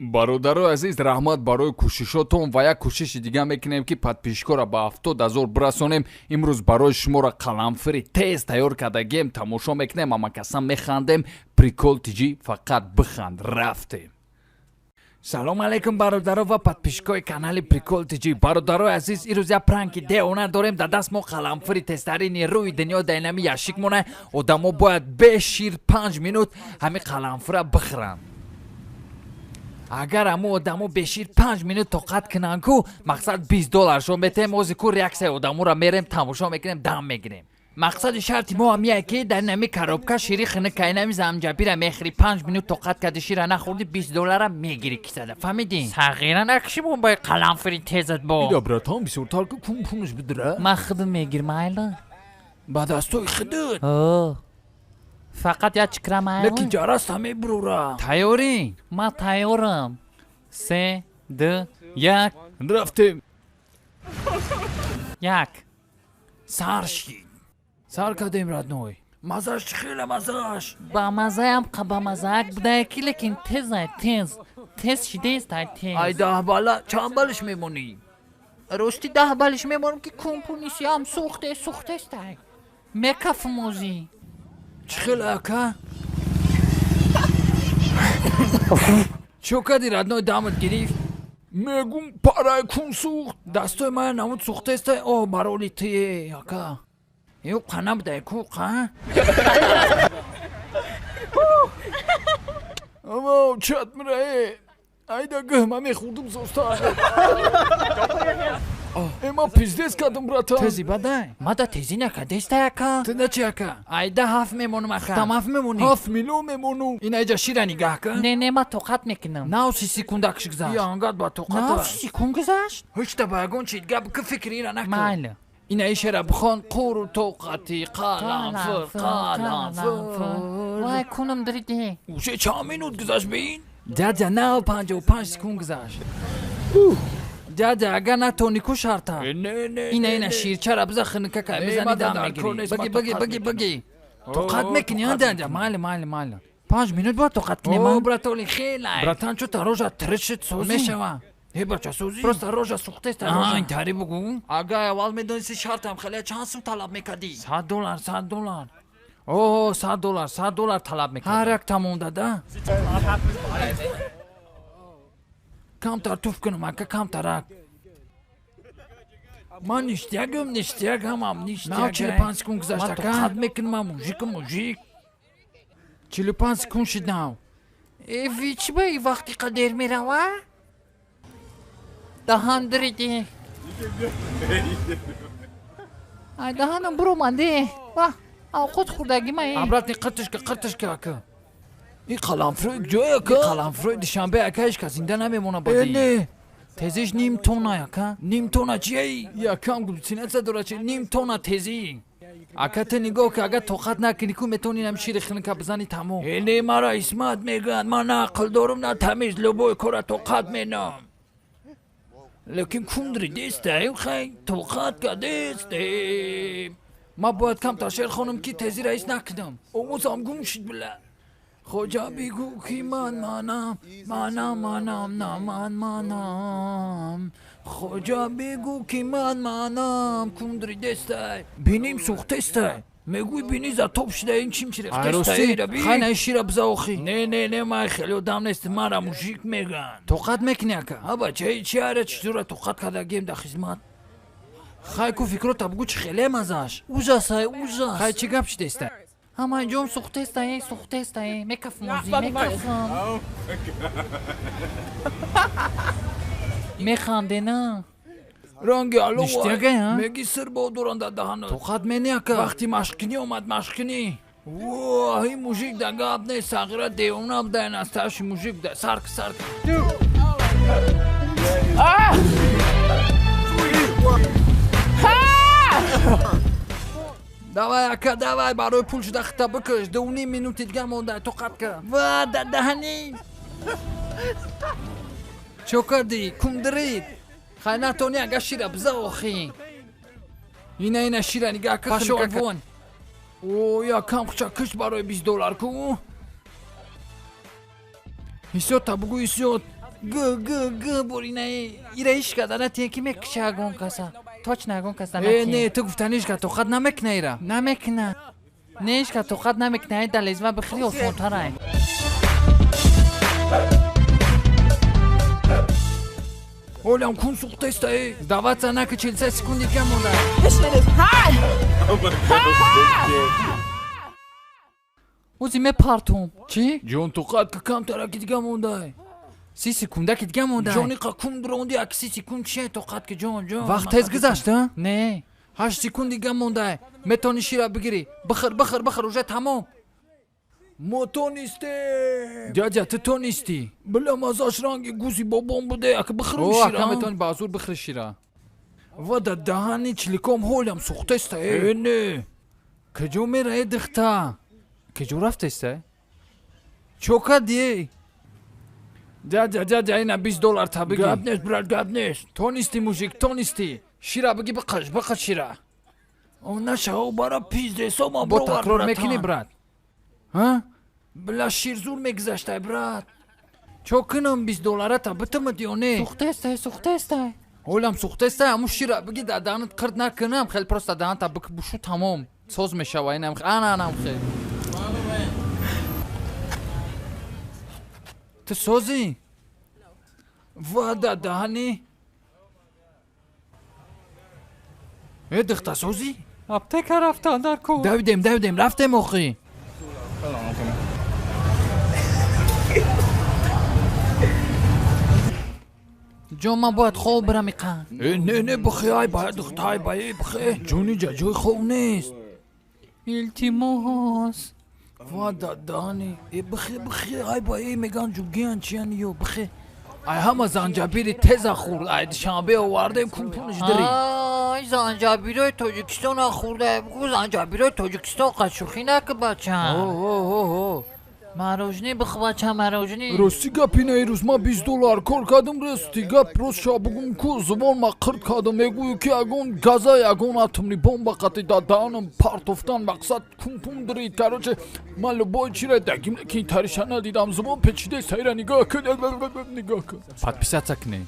бародарои азиз, раҳмат барои кӯшишотон ва як кӯшиши дига мекунем ки подписчикора ба 70,000 бирасонем. имрӯз барои шуморо қаламфири тез тайёр кардагем, тамошо мекунем, ҳамакасан механдем. Прикол тиҷӣ, фақат биханд. рафтем. салому алайкум бародаро ва подписчикои канали Прикол тиҷӣ. бародарои азиз, ирӯз як пранки деона дорем. Дар даст мо қаламфири тезтарини рӯи дунё дайнами яшик мона. одамо бояд бешир 5 минут ҳами қаламфира бихӯранд. агар аму одамо бешир 5 минут тоқат кунанд ку мақсад $20 шо метем. ози ку реаксияи одаморо мерем, тамошо мекунем, дам мегирем. мақсади шарти мо ҳамия ки дар нами коробка шири хинакаи нами замҷабира мехӯри. 5 минут тоқат карди шира нахӯрди $20 мегири кисада. фаҳмидӣ? сағира накши бомбаи қаламфири тезат бо. ида братан бисёртар ки пунш бидира. ман худум мегир майла. ба дастҳои худут. фақат як чикра майла. лекин ҷараста мебурора. тайёрӣ? ман тайёрам. 3 2 1 рафтем. 1 сар шид. сар кардем радной. мазаш чӣ хеле мазаш. ба мазаям ба мазаак будае ки лекин тезай тез шидеестай тез. ай 10 бала чанд балиш мемонӣ? рости 10 балиш мемонам ки компонисиям сухтестай. мекафмозӣ. чӣ хеле ака? чӯ кади радной дамат гирифт? мегум параи кун сухт. дастои мая намуд сухтестай. о бароли тие ака. ё қана будае ку қа? амо чат мирае. айда гӯ ма мехӯрдум зоста. эма пиздес кардум братан. тези бадай. мада тезӣ накардестай ака. тида чи ака? айда 7 мемонум ака. там 7 мемонӣ? 7 миллион мемонум. ин айҷа шира нигаҳ кун. не ма тоқат мекунам. 9 секунда киш гузашт. я ангат ба тоқат. 9 секунд гузашт? ҳичта ба ягон чид гап ки фикри ира накун. майли. ина ин шеъра бихон. қуру тоқати қаламфир қаламфир. вай кунам дириди. уше чанд минут гузашт беин? ҷаҷа 55 секунд гузашт. ҷаҷа агар натони ку шарта. ина ширчара биза хиника кай мезани дам мегири. баги тоқат мекунӣ ҷаҷа. майли 5 минут бояд тоқат кунем. братоли хелай. братан чӯ тарожа тришит сози мешава. бача сози просто рожа сухтест. ин тари бугу. агар аввал медониси шартам хеле чанд сум талаб мекардӣ? $100. о $100 талаб мекард. ҳар як тамом дада. камтар туф кунам ака, камтарак. ман ништиягам ҳамам ништияг. 45 секунд гузашт ака. тоқат мекунам мужик. 45 секунд шид нав. чӣ ба ин вақти қадер мерава? даҳан дириди. ай даҳанам буромаде. овқот хӯрдаги ма. абратни қиртишка ака. ин қаламфирои ҷой ака. қаламфирои душанбе ака ҳеч кас зинда намемона бади. тезиш ним тонна ака. ним тонна чие? якам галлюцинатсия дорад чи? ним тонна тезӣ. ака те нигоҳ ки агар тоқат накунӣ ку метавонӣ ҳам шири хинка бизани тамом. эне мара исмат мегӯянд. ман на ақл дорум на тамиз. любой кора тоқат менам. лекин кундри дестаем хай тоқат кардестем. ма бояд камтар шер хонам ки тезира ҳис накунам. овозам гум шид била. хоҷа бигӯ ки манам хоҷа бигӯ ки манам. кундри дестай. биним сухтестай. мегӯй бини затоб шида. ин чим чирехтестай? хайна шира биза охи. не май хеле одам нест. мара мужик меган. тоқат мекунӣ ака? абача чи ара чизура тоқат кардагем да хизмат. хай ку фикрота бугӯ чи хеле мазаш. ужасай. хай чи гап шидестай? ҳамаҷом сухтестай. мекафмозӣ. механдена. ранги алова. ништиягая? меги сир бодуран дар даҳанат. тоқат мени ака? вақти машқкунӣ омад. машқкунӣ. ин мужик да гап нест. сағира девона буда. насташи мужик буда. сарк. давай ака, давай барои пул шуда хита бикаш. 2.5 минути дигар монда. тоқат ка. ва даҳанӣ. чё кардӣ? кумдирид. хай натони агар шира биза охи. ина шира нигаҳ ка. пашовон. о якам хучакиш барои $20 ку. ҳисёта бугӯ ҳисёт. برینه ایرایش کدانت یکی میکشه اگون کسا توچ نگون کسا نه تو گفتنیش که تو خود نمکنه ایره نمکنه نیش که تو خود نمکنه دلیز و بخری و فونتره Oğlum kun soğukta istayı. Davat sana ki çilse sekund diyeceğim onda. This shit is hot. Uzime partum. Çi? John tokat ki kam tara gideceğim onda. Si sekunda gideceğim onda. Johnny kakum drondi aksi sekund şey tokat ki John. Vakt tez güzaştı. Ne? 8 sekund diyeceğim onda. Metoni şira bigiri. Bakır uca tamam. موتون استه جاجا تتون استی بلا مازاش رنگی گوزی بابام بوده اکه بخرم شیرا او اکه میتونی بازور بخری شیرا و دا دهانی چلیکم هولم سوخته استه نه کجو میره دختا کجو رفته استه؟ چوکا دیه جاجا اینا $20 تا بگی گاب نیست براد گاب نیست تون استی موشیک تون استی شیرا بگی بقش شیرا اونا شاو برا پیزده سوما برو با تکرار میکنی براد ها؟ بلا شیر زور میگذاشته برات چوکنم $20 تا بتم دیونه سوخته استه اولم سوخته استه همون شیره بگی دادانت کرد نکنم خیلی پروست دادان تا بشو تمام سوز میشه و اینم آنم خیلی تو سوزی و دادانی دختا سوزی ابتکر رفتن در کو دویدیم رفتیم اخی جون من باید خوب برم ایقان نه بخی های باید دختای باید بخی جونی جای خوب نیست التماس و دادانی بخی های باید میگن جوگیان چیانیو بخی ای همه زنجبیری تز خورد ای شنبه آورده کمپونش داری آی زنجبیرای تاجیکستان خورده بگو زنجبیرای تاجیکستان قشوخی نکه بچم اوه مروجنی بخ بچم مروجنی راستی گپی نه ایروز ما $20 کار کردم راستی گپ راست شا بگم کو زبان ما قرد کردم میگوی که اگون گازای اگون اتمی بمب قطعی دادانم پارتوفتن مقصد کمپون درید کاروچه من لبای چی را دگیم که این تاریشان ندیدم زبان پیچیده سایره نگاه کن подписаться к ней